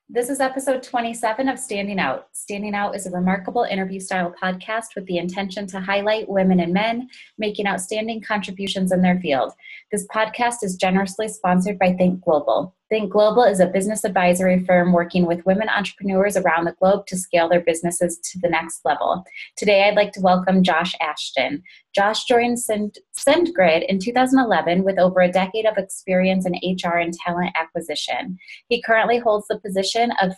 This is episode 27 of Standing Out. Standing Out is a remarkable interview-style podcast with the intention to highlight women and men making outstanding contributions in their field. This podcast is generously sponsored by Think Global. Think Global is a business advisory firm working with women entrepreneurs around the globe to scale their businesses to the next level. Today, I'd like to welcome Josh Ashton. Josh joined SendGrid in 2011 with over a decade of experience in HR and talent acquisition. He currently holds the position of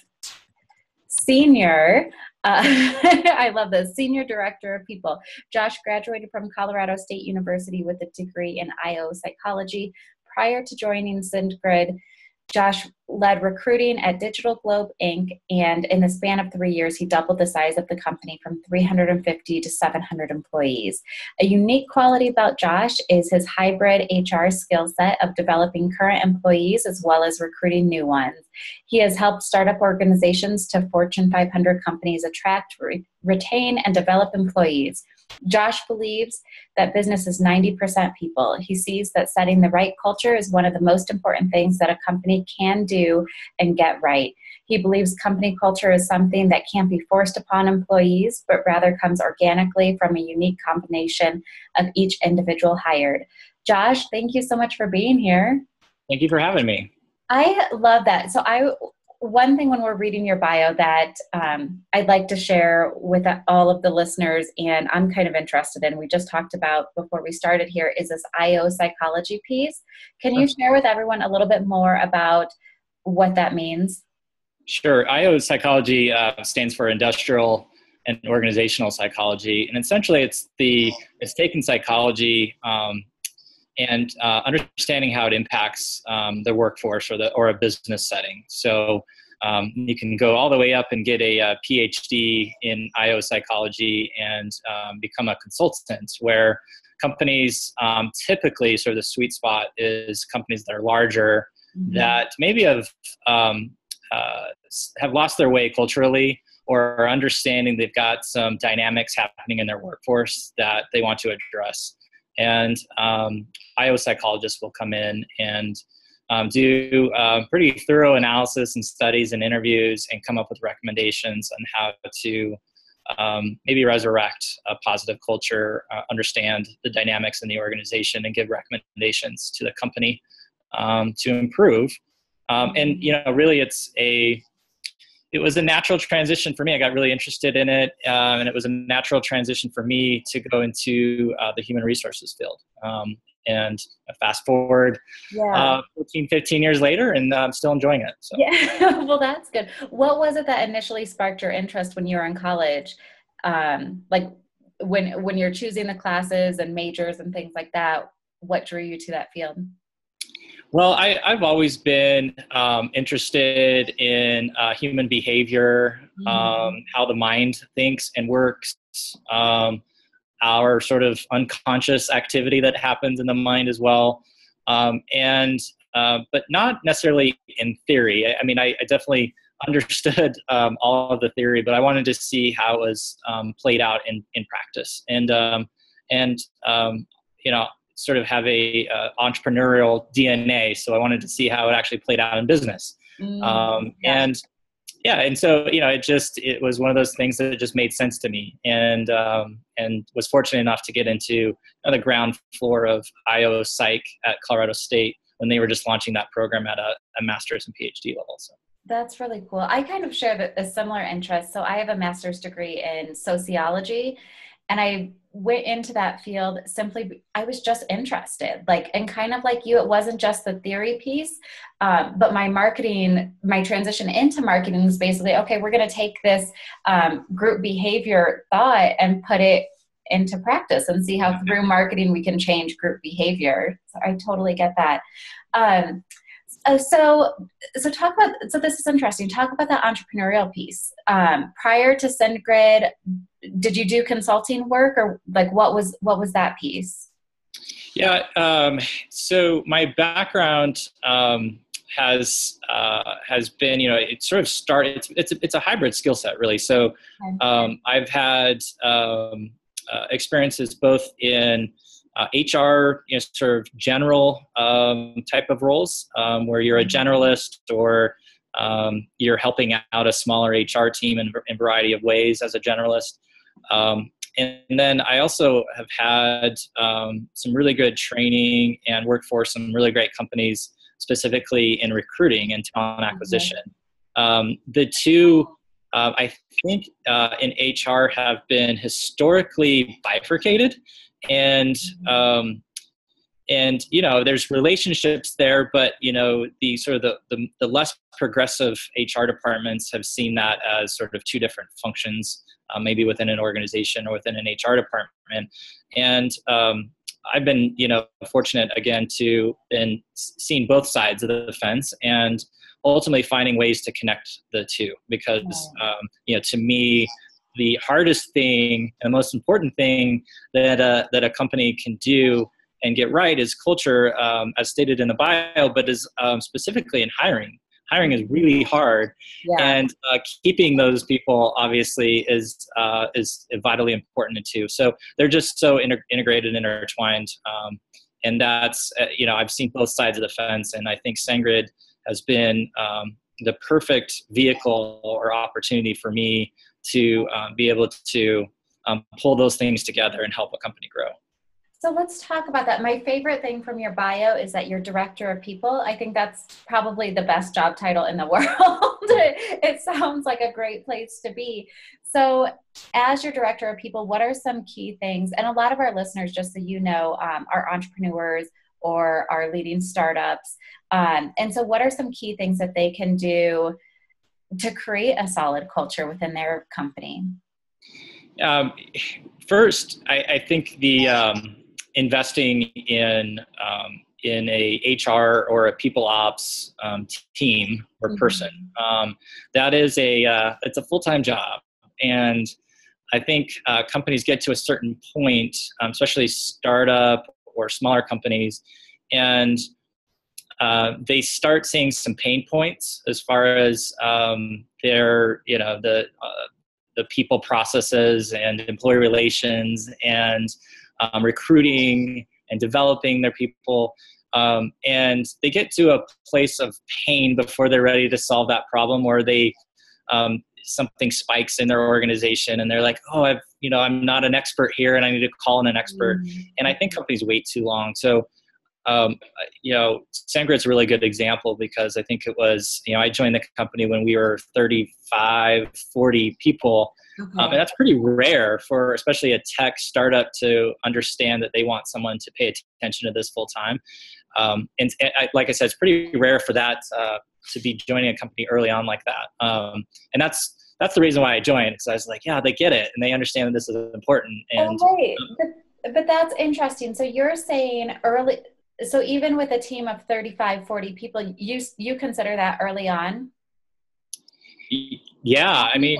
Senior, I love this, Senior Director of People. Josh graduated from Colorado State University with a degree in IO Psychology. Prior to joining SendGrid, Josh led recruiting at Digital Globe Inc., and in the span of 3 years, he doubled the size of the company from 350 to 700 employees. A unique quality about Josh is his hybrid HR skill set of developing current employees as well as recruiting new ones. He has helped startup organizations to Fortune 500 companies attract, retain, and develop employees. Josh believes that business is 90% people. He sees that setting the right culture is one of the most important things that a company can do and get right. He believes company culture is something that can't be forced upon employees, but rather comes organically from a unique combination of each individual hired. Josh, thank you so much for being here. Thank you for having me. I love that. So one thing when we're reading your bio that I'd like to share with all of the listeners, and I'm kind of interested in, we just talked about before we started here, is this IO psychology piece. Can you share with everyone a little bit more about what that means? Sure. IO psychology stands for industrial and organizational psychology. And essentially it's taking psychology and understanding how it impacts the workforce or a business setting. So you can go all the way up and get a PhD in IO psychology and become a consultant, where companies typically, sort of the sweet spot is companies that are larger, that maybe have lost their way culturally, or are understanding they've got some dynamics happening in their workforce that they want to address. And IO psychologists will come in and do pretty thorough analysis and studies and interviews and come up with recommendations on how to maybe resurrect a positive culture, understand the dynamics in the organization, and give recommendations to the company to improve. And, really it was a natural transition for me. I got really interested in it, and it was a natural transition for me to go into the human resources field. And fast forward 14, 15 years later, and I'm still enjoying it. So. Yeah, well, that's good. What was it that initially sparked your interest when you were in college? Like when you're choosing the classes and majors and things like that, what drew you to that field? Well, I've always been interested in human behavior, how the mind thinks and works, our sort of unconscious activity that happens in the mind as well, but not necessarily in theory. I mean, I definitely understood all of the theory, but I wanted to see how it was played out in practice, and sort of have a entrepreneurial DNA. So I wanted to see how it actually played out in business. And so, it was one of those things that just made sense to me, and was fortunate enough to get into the ground floor of IO Psych at Colorado State when they were just launching that program at a master's and PhD level. So. That's really cool. I kind of share a similar interest. So I have a master's degree in sociology, and I went into that field I was just interested, and kind of like you, it wasn't just the theory piece, but my transition into marketing is basically, okay, we're going to take this group behavior thought and put it into practice and see how through marketing we can change group behavior. So I totally get that. So this is interesting. Talk about that entrepreneurial piece. Prior to SendGrid, did you do consulting work, or what was that piece? Yeah. So my background has been, it sort of started. It's a hybrid skill set, really. So I've had experiences both in HR, sort of general type of roles, where you're a generalist, or You're helping out a smaller HR team in a variety of ways as a generalist. And then I also have had some really good training and worked for some really great companies, specifically in recruiting and talent acquisition. The two, I think, in HR have been historically bifurcated, and there's relationships there, but the sort of the less progressive HR departments have seen that as sort of two different functions, maybe within an organization or within an HR department. And I've been, fortunate again to been seeing both sides of the fence and ultimately finding ways to connect the two, because to me, the hardest thing and the most important thing that a company can do and get right is culture, as stated in the bio, but is specifically in hiring. Hiring is really hard, and keeping those people obviously is vitally important too. So they're just so integrated and intertwined, and that's I've seen both sides of the fence, and I think SendGrid has been the perfect vehicle or opportunity for me to be able to pull those things together and help a company grow. So let's talk about that. My favorite thing from your bio is that you're director of people. I think that's probably the best job title in the world. It sounds like a great place to be. So as your director of people, what are some key things? And a lot of our listeners, just so you know, are entrepreneurs or are leading startups. And so what are some key things that they can do to create a solid culture within their company? First, I think the investing in a HR or a people ops team or person, that is it's a full-time job. And I think companies get to a certain point, especially startup or smaller companies, and they start seeing some pain points as far as their, the people processes and employee relations and recruiting and developing their people. And they get to a place of pain before they're ready to solve that problem, or they something spikes in their organization and they're like, oh, I'm not an expert here and I need to call in an expert. And I think companies wait too long. So SendGrid's a really good example, because I think it was, I joined the company when we were 35, 40 people. And that's pretty rare for especially a tech startup to understand that they want someone to pay attention to this full time. And like I said, it's pretty rare for that to be joining a company early on like that. And that's the reason why I joined, because I was like, yeah, they get it and they understand that this is important. And but that's interesting. So you're saying early. So even with a team of 35, 40 people, you consider that early on? Yeah, I mean,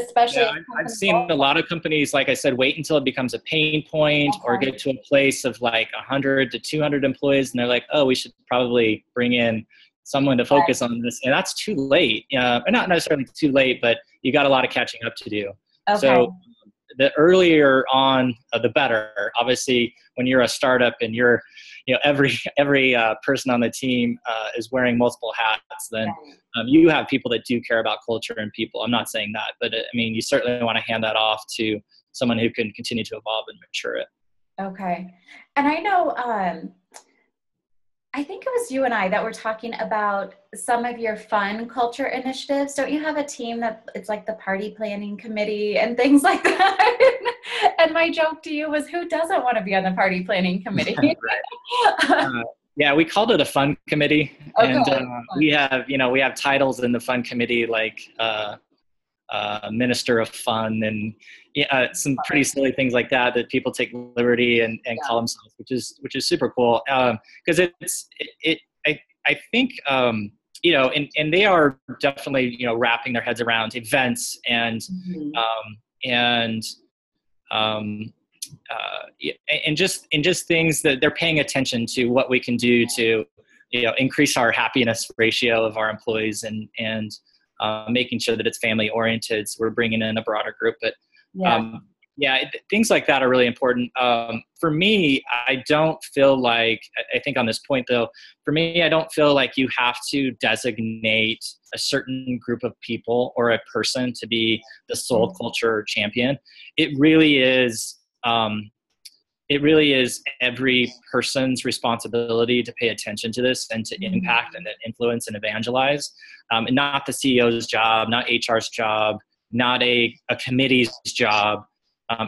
especially I've seen a lot of companies, like I said, wait until it becomes a pain point or get to a place of like 100 to 200 employees, and they're like, oh, we should probably bring in someone to focus on this, and that's too late. Not necessarily too late, but you got a lot of catching up to do. So the earlier on, the better. Obviously, when you're a startup and you're, every person on the team is wearing multiple hats, then you have people that do care about culture and people. I'm not saying that, but I mean, you certainly want to hand that off to someone who can continue to evolve and mature it. Okay. And I know, I think it was you and I that were talking about some of your fun culture initiatives. Don't you have a team that it's like the party planning committee and things like that? And my joke to you was, who doesn't want to be on the party planning committee? Yeah, we called it a fun committee. And we have titles in the fun committee, like Minister of Fun and some pretty silly things like that people take liberty and call themselves, which is super cool. Because I think and they are definitely wrapping their heads around events and just things that they're paying attention to what we can do to increase our happiness ratio of our employees and making sure that it's family oriented. So we're bringing in a broader group, but Yeah, things like that are really important. For me, I don't feel like, I think on this point though, for me, I don't feel like you have to designate a certain group of people or a person to be the sole culture champion. It really is, every person's responsibility to pay attention to this and to impact and influence and evangelize, and not the CEO's job, not HR's job, not a committee's job.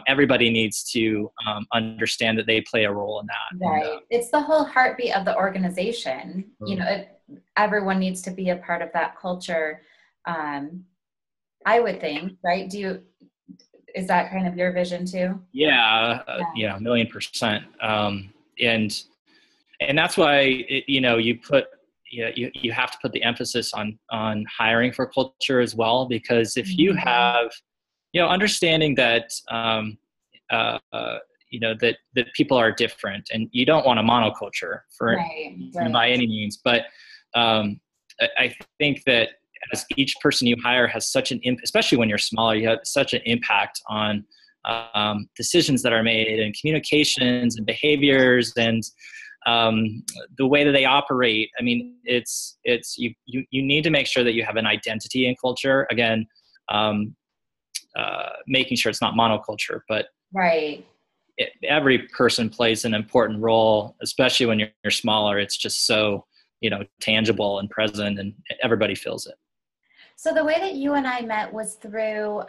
Everybody needs to understand that they play a role in that. Right. And, it's the whole heartbeat of the organization. You know, everyone needs to be a part of that culture. I would think, right? Is that kind of your vision too? Yeah, 1,000,000%. And that's why, you have to put the emphasis on hiring for culture as well, because if you have, understanding that, that people are different, and you don't want a monoculture by any means, but I think that as each person you hire has such an impact, especially when you're smaller, you have such an impact on decisions that are made and communications and behaviors and the way that they operate. I mean, you need to make sure that you have an identity in culture. Again, making sure it's not monoculture, but every person plays an important role, especially when you're smaller. It's just so, tangible and present, and everybody feels it. So the way that you and I met was through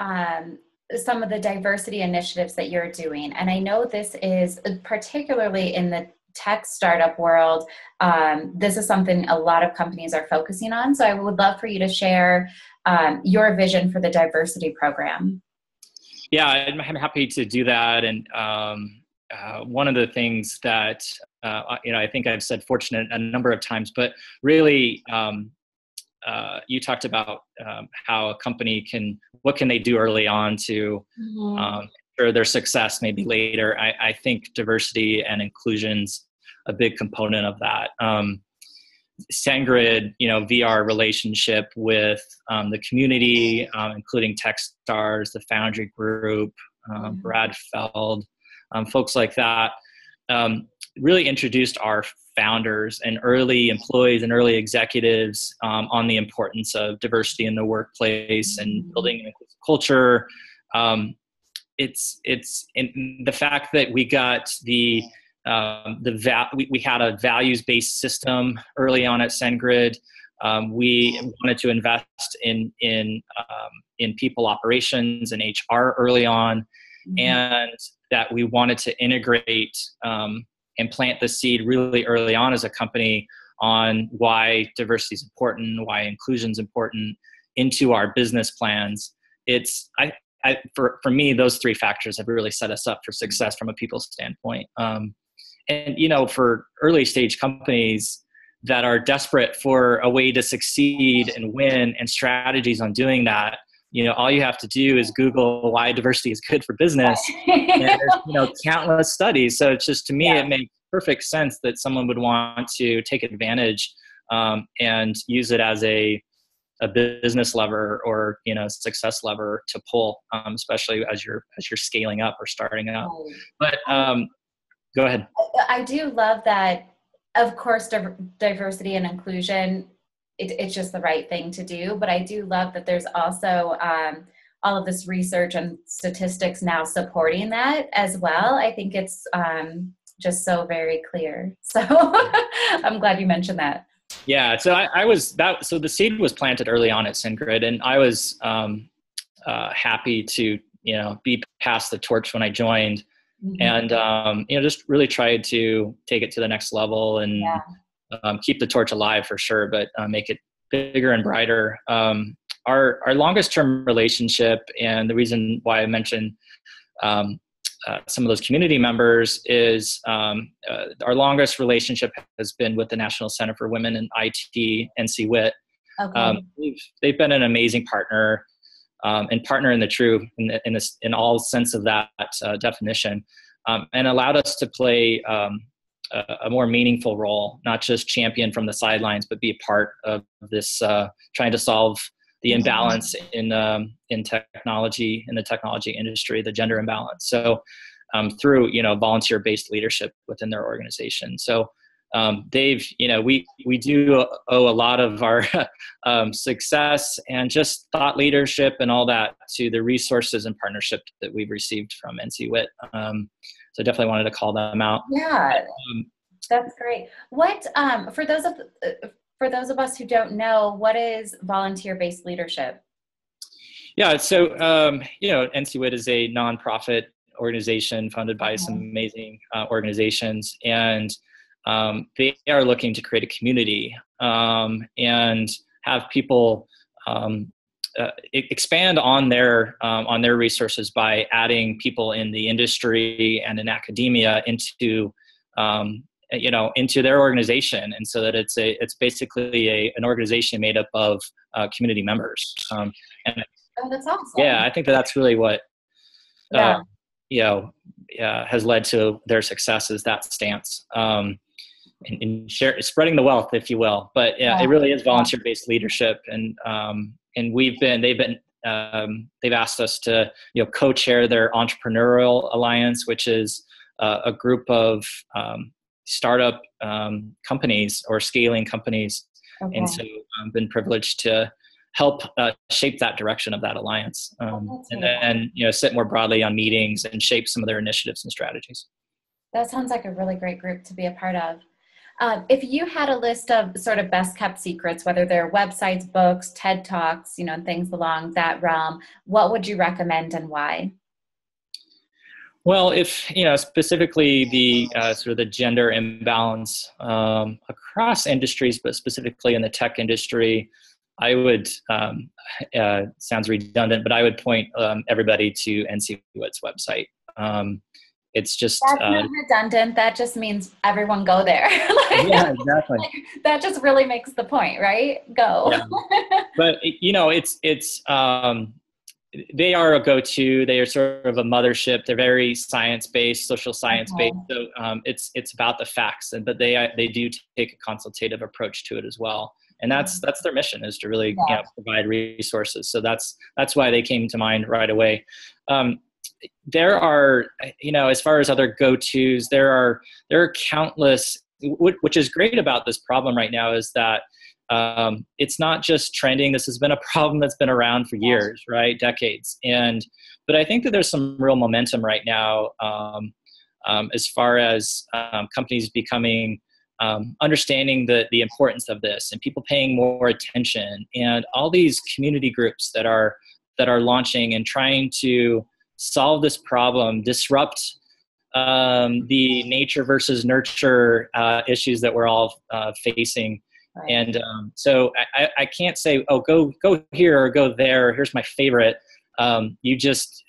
some of the diversity initiatives that you're doing. And I know this is particularly in the tech startup world. This is something a lot of companies are focusing on. So I would love for you to share your vision for the diversity program. Yeah, I'm happy to do that. And one of the things that, I think I've said fortunate a number of times, but really, you talked about how a company what can they do early on to ensure their success maybe later. I think diversity and inclusion's a big component of that. SendGrid, via our relationship with the community, including Techstars, the Foundry Group, Brad Feld, folks like that, really introduced our founders and early employees and early executives on the importance of diversity in the workplace and building an inclusive culture. It's in the fact that we got we had a values-based system early on at SendGrid. We wanted to invest in people operations and HR early on, and that we wanted to integrate and plant the seed really early on as a company on why diversity is important, why inclusion is important into our business plans. For me, those three factors have really set us up for success from a people standpoint. And for early stage companies that are desperate for a way to succeed and win and strategies on doing that, all you have to do is Google why diversity is good for business. And there's, countless studies. So it's just, to me, it makes perfect sense that someone would want to take advantage and use it as a business lever or, success lever to pull, especially as you're scaling up or starting up. But go ahead. I do love that. Of course, diversity and inclusion, it's just the right thing to do. But I do love that there's also all of this research and statistics now supporting that as well. I think it's just so very clear. So I'm glad you mentioned that. Yeah. So so the seed was planted early on at SendGrid, and I was happy to, be passed the torch when I joined. And, just really tried to take it to the next level and keep the torch alive for sure, but make it bigger and brighter. Our longest term relationship, and the reason why I mentioned some of those community members, is our longest relationship has been with the National Center for Women in IT, NCWIT. Okay. They've been an amazing partner. And partner in the true, in all sense of that definition, and allowed us to play a more meaningful role, not just champion from the sidelines, but be a part of this trying to solve the imbalance in technology, in the technology industry, the gender imbalance. So through, volunteer-based leadership within their organization. So we do owe a lot of our success and just thought leadership and all that to the resources and partnership that we've received from NCWIT. So definitely wanted to call them out. Yeah, that's great. What for those of us who don't know, what is volunteer-based leadership? Yeah, so NCWIT is a nonprofit organization funded by some amazing organizations, and they are looking to create a community and have people expand on their resources by adding people in the industry and in academia into their organization, and so that it's basically an organization made up of community members. And that's awesome. Yeah, I think that's really what has led to their success, is that stance. And spreading the wealth, if you will. But it really is volunteer-based leadership, and they've asked us to co-chair their entrepreneurial alliance, which is a group of startup companies or scaling companies, and so I've been privileged to help shape that direction of that alliance, and sit more broadly on meetings and shape some of their initiatives and strategies. That sounds like a really great group to be a part of. If you had a list of sort of best kept secrets, whether they're websites, books, TED Talks, things along that realm, what would you recommend and why? Well, if, specifically the sort of the gender imbalance across industries, but specifically in the tech industry, I would, sounds redundant, but I would point everybody to NCWIT's website. It's just that's not redundant. That just means everyone go there. Yeah, exactly. That just really makes the point, right? Go. Yeah. But it's they are a go-to. They are sort of a mothership. They're very science-based, social science-based. So it's about the facts, but they do take a consultative approach to it as well. And that's their mission, is to really provide resources. So that's why they came to mind right away. There are, as far as other go-tos, there are countless. Which is great about this problem right now is that it's not just trending. This has been a problem that's been around for years, right? Decades. But I think that there's some real momentum right now as far as companies becoming understanding the importance of this, and people paying more attention, and all these community groups that are launching and trying to solve this problem, disrupt the nature versus nurture issues that we're all facing. Right. And so I can't say, oh, go here or go there. Here's my favorite. You just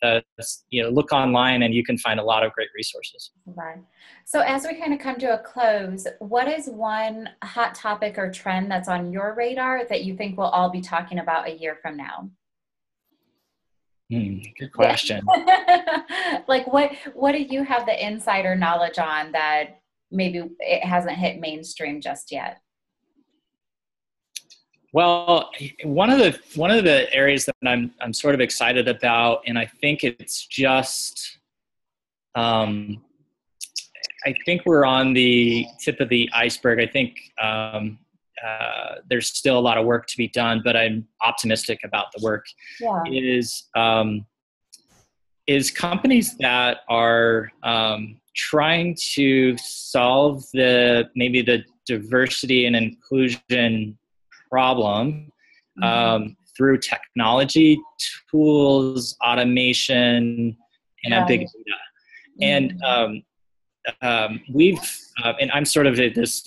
look online and you can find a lot of great resources. Right. So as we kind of come to a close, what is one hot topic or trend that's on your radar that you think we'll all be talking about a year from now? Good question. Like what do you have the insider knowledge on that maybe it hasn't hit mainstream just yet? Well, one of the areas that I'm sort of excited about, and I think it's just, I think we're on the tip of the iceberg. I think there's still a lot of work to be done, but I'm optimistic about the work. Is companies that are trying to solve maybe the diversity and inclusion problem through technology, tools, automation, and big data. And we've, and I'm sort of this,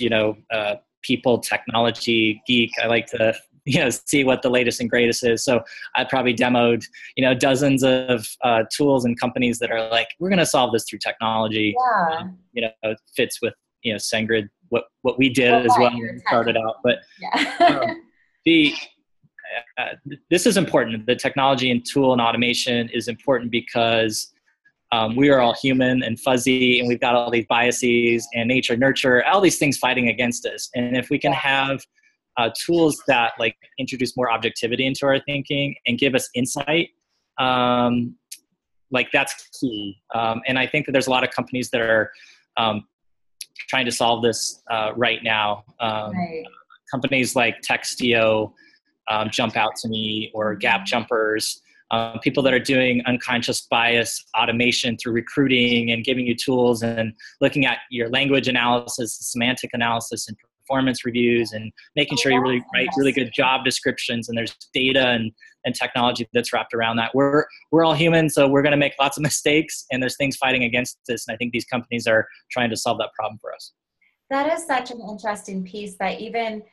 people technology geek. I like to, see what the latest and greatest is. So I probably demoed, dozens of tools and companies that are like, we're going to solve this through technology. It fits with, SendGrid, what we did as well when we started out. But this is important. The technology and tool and automation is important because we are all human and fuzzy, and we've got all these biases and nature, nurture, all these things fighting against us. And if we can have tools that like introduce more objectivity into our thinking and give us insight. Like that's key. And I think that there's a lot of companies that are trying to solve this right now. Right. Companies like Textio jump out to me, or Gap Jumpers, people that are doing unconscious bias automation through recruiting and giving you tools and looking at your language analysis, semantic analysis, and performance reviews, and making sure you really write really good job descriptions, and there's data and technology that's wrapped around that. We're all human, so we're going to make lots of mistakes, and there's things fighting against this, and I think these companies are trying to solve that problem for us. That is such an interesting piece, that even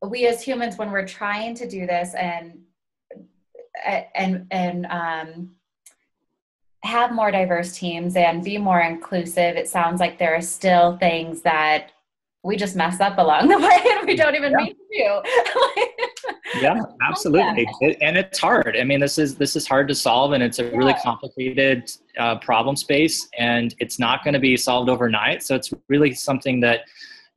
we as humans, when we're trying to do this and have more diverse teams and be more inclusive, it sounds like there are still things that we just mess up along the way and we don't even mean to do. Yeah, absolutely. And it's hard. I mean, this is hard to solve, and it's a really complicated problem space, and it's not going to be solved overnight. So it's really something that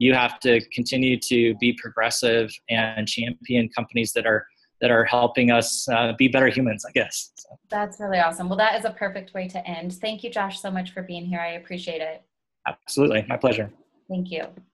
you have to continue to be progressive and champion companies that are helping us be better humans, I guess. So. That's really awesome. Well, that is a perfect way to end. Thank you, Josh, so much for being here. I appreciate it. Absolutely. My pleasure. Thank you.